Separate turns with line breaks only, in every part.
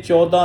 14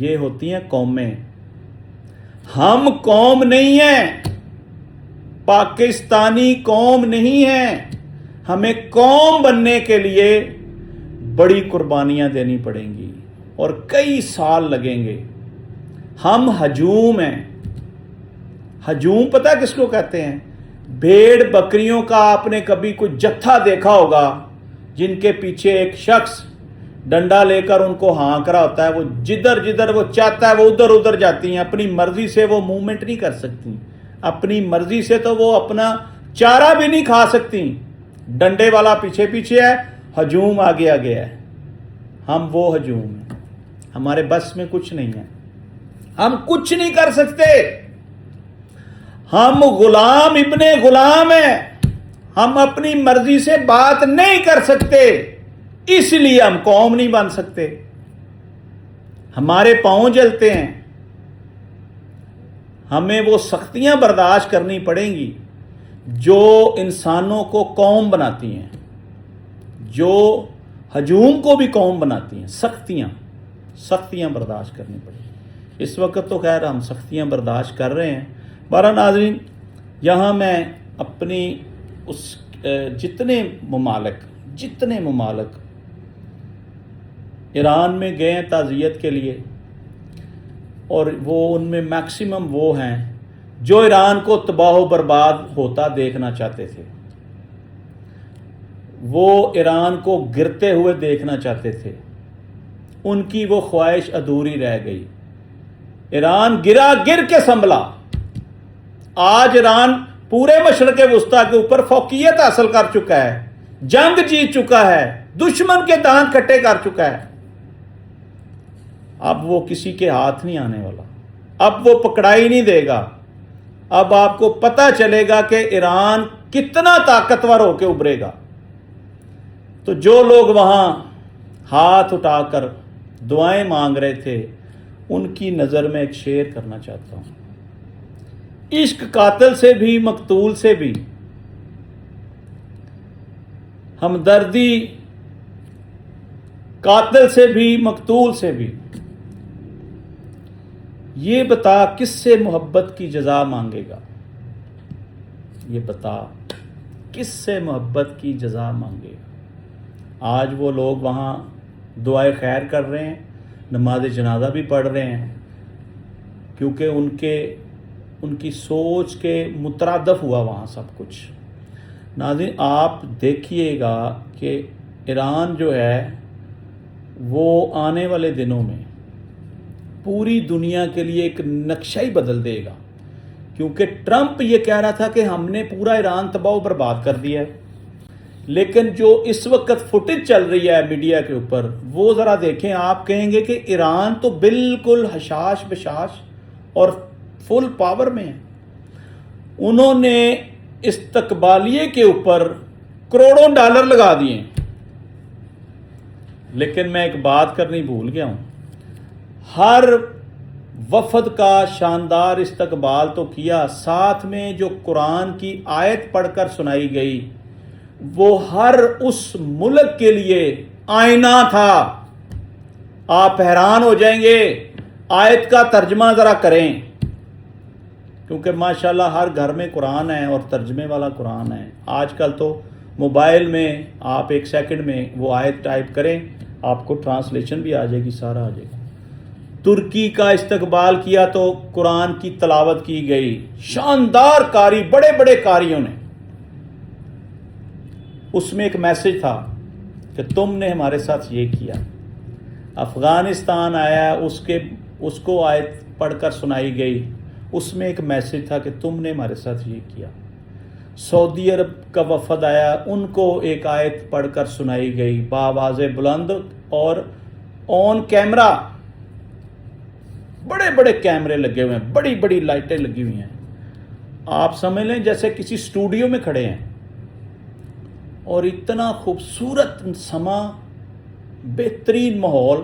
یہ ہوتی ہیں قومیں. ہم قوم نہیں ہیں, پاکستانی قوم نہیں ہیں. ہمیں قوم بننے کے لیے بڑی قربانیاں دینی پڑیں گی اور کئی سال لگیں گے. ہم ہجوم ہیں. ہجوم پتہ کس کو کہتے ہیں؟ بھیڑ بکریوں کا آپ نے کبھی کوئی جتھا دیکھا ہوگا جن کے پیچھے ایک شخص ڈنڈا لے کر ان کو ہانک رہا ہوتا ہے. وہ جدھر جدھر وہ چاہتا ہے وہ ادھر ادھر جاتی ہیں. اپنی مرضی سے وہ موومنٹ نہیں کر سکتی. اپنی مرضی سے تو وہ اپنا چارہ بھی نہیں کھا سکتی. ڈنڈے والا پیچھے پیچھے ہے, ہجوم آگے آگے ہے. ہم وہ ہجوم ہیں. ہمارے بس میں کچھ نہیں ہے. ہم کچھ نہیں کر سکتے. ہم غلام ابن غلام ہیں. ہم اپنی مرضی سے بات نہیں کر سکتے, اس لیے ہم قوم نہیں بن سکتے. ہمارے پاؤں جلتے ہیں. ہمیں وہ سختیاں برداشت کرنی پڑیں گی جو انسانوں کو قوم بناتی ہیں, جو ہجوم کو بھی قوم بناتی ہیں. سختیاں برداشت کرنی پڑیں گی. اس وقت تو خیر ہم سختیاں برداشت کر رہے ہیں. بارہ ناظرین, یہاں میں اپنی جتنے ممالک ایران میں گئے ہیں تعزیت کے لیے, اور وہ ان میں میکسیمم وہ ہیں جو ایران کو تباہ و برباد ہوتا دیکھنا چاہتے تھے. وہ ایران کو گرتے ہوئے دیکھنا چاہتے تھے. ان کی وہ خواہش ادھوری رہ گئی. ایران گر کے سنبھلا. آج ایران پورے مشرق وسطیٰ کے اوپر فوقیت حاصل کر چکا ہے, جنگ جیت چکا ہے, دشمن کے دانت کھٹے کر چکا ہے. اب وہ کسی کے ہاتھ نہیں آنے والا. اب وہ پکڑائی نہیں دے گا. اب آپ کو پتہ چلے گا کہ ایران کتنا طاقتور ہو کے ابھرے گا. تو جو لوگ وہاں ہاتھ اٹھا کر دعائیں مانگ رہے تھے, ان کی نظر میں ایک شعر کرنا چاہتا ہوں. عشق قاتل سے بھی مقتول سے بھی, ہمدردی قاتل سے بھی مقتول سے بھی. یہ بتا کس سے محبت کی جزا مانگے گا. یہ بتا کس سے محبت کی جزا مانگے گا. آج وہ لوگ وہاں دعائے خیر کر رہے ہیں, نماز جنازہ بھی پڑھ رہے ہیں, کیونکہ ان کی سوچ کے مترادف ہوا وہاں سب کچھ. ناظرین, آپ دیکھیے گا کہ ایران جو ہے وہ آنے والے دنوں میں پوری دنیا کے لیے ایک نقشہ ہی بدل دے گا. کیونکہ ٹرمپ یہ کہہ رہا تھا کہ ہم نے پورا ایران تباہ و برباد کر دیا ہے, لیکن جو اس وقت فوٹیج چل رہی ہے میڈیا کے اوپر, وہ ذرا دیکھیں. آپ کہیں گے کہ ایران تو بالکل حشاش بشاش اور فل پاور میں ہے. انہوں نے استقبالیے کے اوپر کروڑوں ڈالر لگا دیے. لیکن میں ایک بات کرنی بھول گیا ہوں. ہر وفد کا شاندار استقبال تو کیا, ساتھ میں جو قرآن کی آیت پڑھ کر سنائی گئی وہ ہر اس ملک کے لیے آئینہ تھا. آپ حیران ہو جائیں گے. آیت کا ترجمہ ذرا کریں, کیونکہ ماشاءاللہ ہر گھر میں قرآن ہے اور ترجمے والا قرآن ہے. آج کل تو موبائل میں آپ 1 سیکنڈ میں وہ آیت ٹائپ کریں, آپ کو ٹرانسلیشن بھی آ جائے گی, سارا آ جائے گا. ترکی کا استقبال کیا تو قرآن کی تلاوت کی گئی, شاندار قاری, بڑے بڑے قاریوں نے. اس میں ایک میسج تھا کہ تم نے ہمارے ساتھ یہ کیا. افغانستان آیا, اس کو آیت پڑھ کر سنائی گئی, اس میں ایک میسج تھا کہ تم نے ہمارے ساتھ یہ کیا. سعودی عرب کا وفد آیا, ان کو ایک آیت پڑھ کر سنائی گئی بآواز بلند اور آن کیمرہ. بڑے بڑے کیمرے لگے ہوئے ہیں, بڑی بڑی لائٹیں لگی ہوئی ہیں. آپ سمجھ لیں جیسے کسی اسٹوڈیو میں کھڑے ہیں, اور اتنا خوبصورت سما, بہترین ماحول.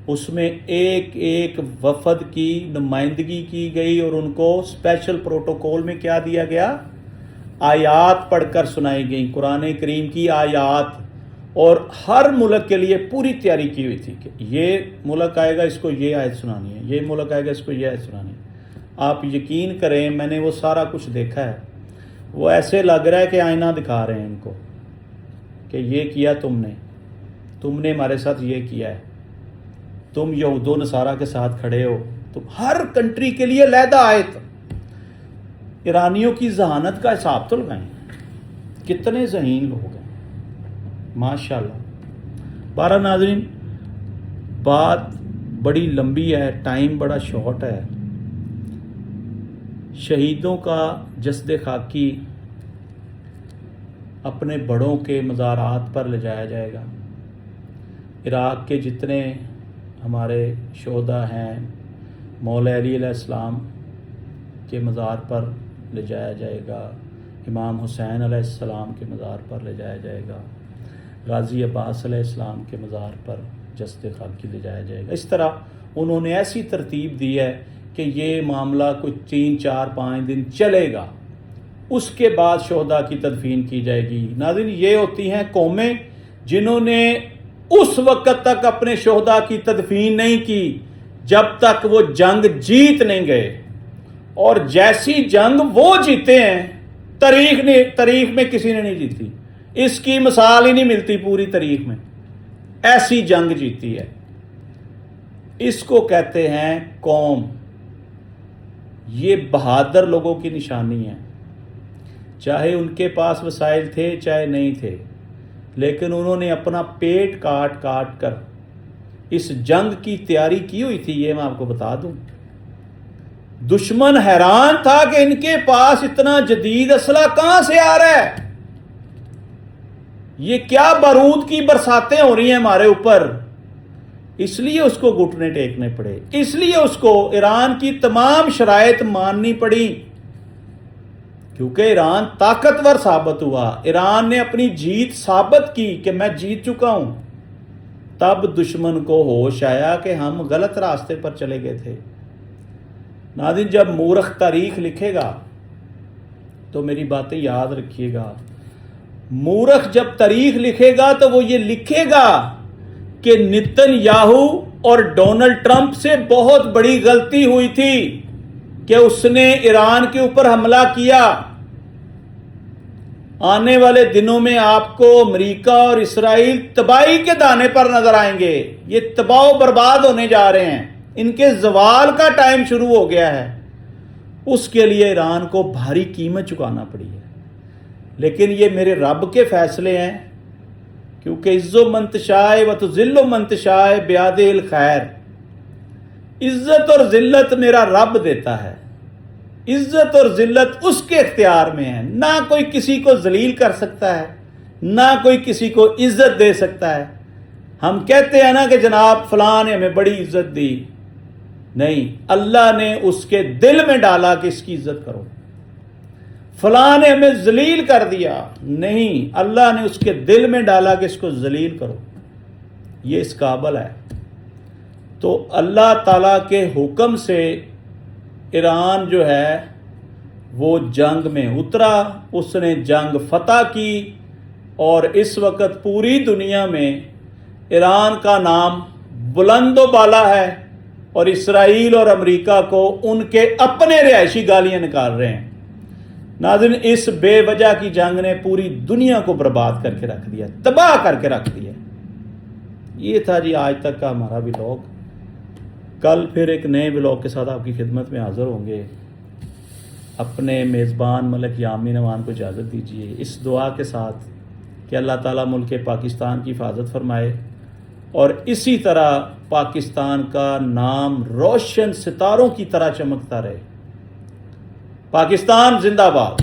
اس میں ایک ایک وفد کی نمائندگی کی گئی اور ان کو اسپیشل پروٹوکول میں کیا دیا گیا, آیات پڑھ کر سنائی گئیں, قرآن کریم کی آیات. اور ہر ملک کے لیے پوری تیاری کی ہوئی تھی کہ یہ ملک آئے گا اس کو یہ آیت سنانی ہے، یہ ملک آئے گا اس کو یہ آیت سنانی ہے۔ آپ یقین کریں میں نے وہ سارا کچھ دیکھا ہے، وہ ایسے لگ رہا ہے کہ آئینہ دکھا رہے ہیں ان کو کہ یہ کیا تم نے ہمارے ساتھ یہ کیا ہے، تم یہود و نصارہ کے ساتھ کھڑے ہو، تم ہر کنٹری کے لیے علیحدہ آیت۔ ایرانیوں کی ذہانت کا حساب تو لگائیں، کتنے ذہین لوگ ہیں ماشاءاللہ۔ بارہ ناظرین، بات بڑی لمبی ہے، ٹائم بڑا شارٹ ہے۔ شہیدوں کا جسد خاکی اپنے بڑوں کے مزارات پر لے جایا جائے گا۔ عراق کے جتنے ہمارے شہداء ہیں مولا علی علیہ السلام کے مزار پر لے جایا جائے گا، امام حسین علیہ السلام کے مزار پر لے جایا جائے گا، غازی عباس علیہ السلام کے مزار پر جسد خاکی لے جایا جائے گا۔ اس طرح انہوں نے ایسی ترتیب دی ہے کہ یہ معاملہ کچھ 3 4 5 دن چلے گا، اس کے بعد شہداء کی تدفین کی جائے گی۔ ناظرین، یہ ہوتی ہیں قومیں جنہوں نے اس وقت تک اپنے شہداء کی تدفین نہیں کی جب تک وہ جنگ جیت نہیں گئے، اور جیسی جنگ وہ جیتے ہیں تاریخ میں کسی نے نہیں جیتی، اس کی مثال ہی نہیں ملتی پوری تاریخ میں، ایسی جنگ جیتی ہے۔ اس کو کہتے ہیں قوم۔ یہ بہادر لوگوں کی نشانی ہے، چاہے ان کے پاس وسائل تھے چاہے نہیں تھے، لیکن انہوں نے اپنا پیٹ کاٹ کر اس جنگ کی تیاری کی ہوئی تھی۔ یہ میں آپ کو بتا دوں، دشمن حیران تھا کہ ان کے پاس اتنا جدید اسلحہ کہاں سے آ رہا ہے، یہ کیا بارود کی برساتیں ہو رہی ہیں ہمارے اوپر۔ اس لیے اس کو گھٹنے ٹیکنے پڑے، اس لیے اس کو ایران کی تمام شرائط ماننی پڑی، کیونکہ ایران طاقتور ثابت ہوا، ایران نے اپنی جیت ثابت کی کہ میں جیت چکا ہوں۔ تب دشمن کو ہوش آیا کہ ہم غلط راستے پر چلے گئے تھے۔ ناظرین، جب مورخ تاریخ لکھے گا تو میری باتیں یاد رکھیے گا، مورخ جب تاریخ لکھے گا تو وہ یہ لکھے گا کہ نتن یاہو اور ڈونلڈ ٹرمپ سے بہت بڑی غلطی ہوئی تھی کہ اس نے ایران کے اوپر حملہ کیا۔ آنے والے دنوں میں آپ کو امریکہ اور اسرائیل تباہی کے دانے پر نظر آئیں گے، یہ تباہ و برباد ہونے جا رہے ہیں، ان کے زوال کا ٹائم شروع ہو گیا ہے۔ اس کے لیے ایران کو بھاری قیمت چکانا پڑی ہے، لیکن یہ میرے رب کے فیصلے ہیں، کیونکہ عز و منتشائے و تذل و منتشائے بیاد الخیر، عزت اور ذلت میرا رب دیتا ہے، عزت اور ذلت اس کے اختیار میں ہے، نہ کوئی کسی کو ذلیل کر سکتا ہے، نہ کوئی کسی کو عزت دے سکتا ہے۔ ہم کہتے ہیں نا کہ جناب فلاں نے ہمیں بڑی عزت دی، نہیں، اللہ نے اس کے دل میں ڈالا کہ اس کی عزت کرو۔ فلاں نے ہمیں ذلیل کر دیا، نہیں، اللہ نے اس کے دل میں ڈالا کہ اس کو ذلیل کرو، یہ اس قابل ہے۔ تو اللہ تعالیٰ کے حکم سے ایران جو ہے وہ جنگ میں اترا، اس نے جنگ فتح کی، اور اس وقت پوری دنیا میں ایران کا نام بلند و بالا ہے، اور اسرائیل اور امریکہ کو ان کے اپنے رہائشی گالیاں نکال رہے ہیں۔ ناظرین، اس بے وجہ کی جنگ نے پوری دنیا کو برباد کر کے رکھ دیا، تباہ کر کے رکھ دیا۔ یہ تھا جی آج تک کا ہمارا ولاگ۔ کل پھر ایک نئے ولاگ کے ساتھ آپ کی خدمت میں حاضر ہوں گے۔ اپنے میزبان ملک یامین امان کو اجازت دیجیے، اس دعا کے ساتھ کہ اللہ تعالیٰ ملک پاکستان کی حفاظت فرمائے، اور اسی طرح پاکستان کا نام روشن ستاروں کی طرح چمکتا رہے۔ پاکستان زندہ باد۔